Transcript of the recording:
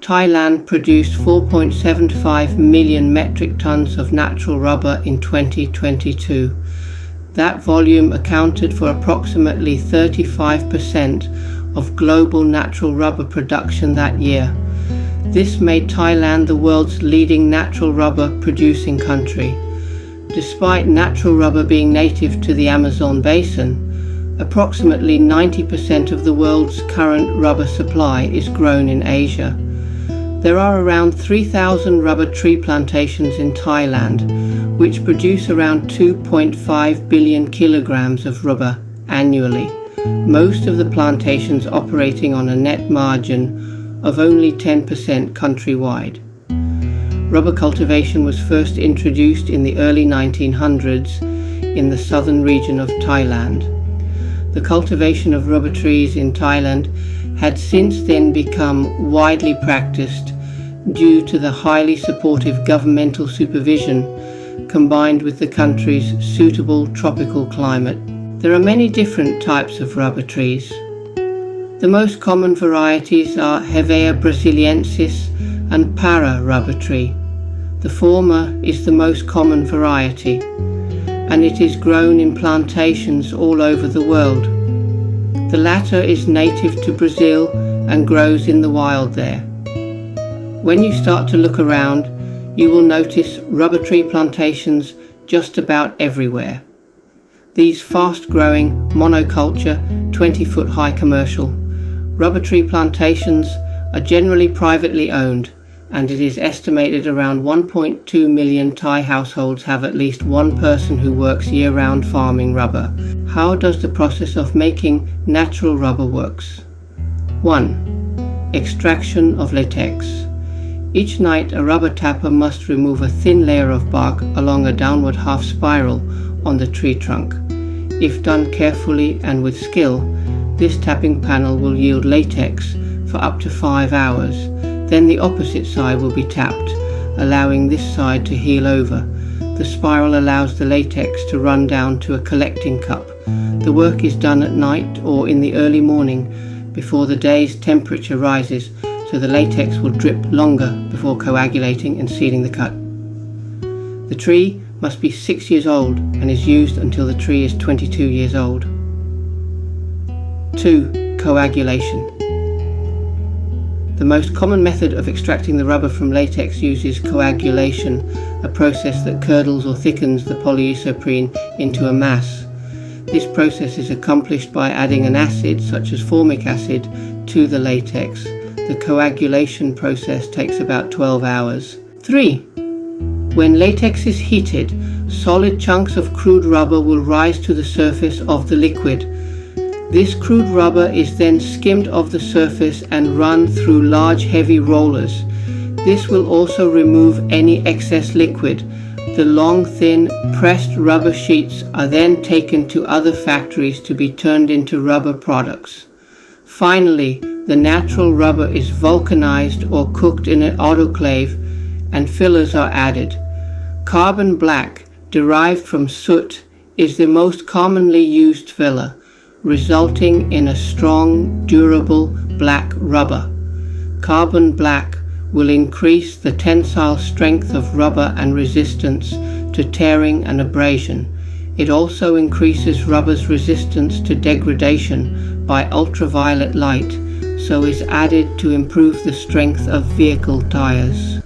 Thailand produced 4.75 million metric tons of natural rubber in 2022. That volume accounted for approximately 35% of global natural rubber production that year. This made Thailand the world's leading natural rubber producing country. Despite natural rubber being native to the Amazon basin, approximately 90% of the world's current rubber supply is grown in Asia. There are around 3,000 rubber tree plantations in Thailand, which produce around 2.5 billion kilograms of rubber annually, most of the plantations operating on a net margin of only 10% countrywide. Rubber cultivation was first introduced in the early 1900s in the southern region of Thailand. The cultivation of rubber trees in Thailand had since then become widely practiced due to the highly supportive governmental supervision combined with the country's suitable tropical climate. There are many different types of rubber trees. The most common varieties are Hevea brasiliensis and Para rubber tree. The former is the most common variety, and it is grown in plantations all over the world. The latter is native to Brazil and grows in the wild there. When you start to look around, you will notice rubber tree plantations just about everywhere. These fast-growing monoculture 20-foot high commercial rubber tree plantations are generally privately owned, and it is estimated around 1.2 million Thai households have at least one person who works year-round farming rubber. How does the process of making natural rubber works? 1. Extraction of latex. Each night a rubber tapper must remove a thin layer of bark along a downward half spiral on the tree trunk. If done carefully and with skill, this tapping panel will yield latex for up to 5 hours. Then the opposite side will be tapped, allowing this side to heal over. The spiral allows the latex to run down to a collecting cup. The work is done at night or in the early morning before the day's temperature rises, so the latex will drip longer before coagulating and sealing the cut. The tree must be 6 years old and is used until the tree is 22 years old. 2. Coagulation. The most common method of extracting the rubber from latex uses coagulation, a process that curdles or thickens the polyisoprene into a mass. This process is accomplished by adding an acid, such as formic acid, to the latex. The coagulation process takes about 12 hours. 3. When latex is heated, solid chunks of crude rubber will rise to the surface of the liquid. This crude rubber is then skimmed off the surface and run through large heavy rollers. This will also remove any excess liquid. The long, thin, pressed rubber sheets are then taken to other factories to be turned into rubber products. Finally, the natural rubber is vulcanized or cooked in an autoclave and fillers are added. Carbon black, derived from soot, is the most commonly used filler, resulting in a strong, durable black rubber. Carbon black will increase the tensile strength of rubber and resistance to tearing and abrasion. It also increases rubber's resistance to degradation by ultraviolet light, so is added to improve the strength of vehicle tires.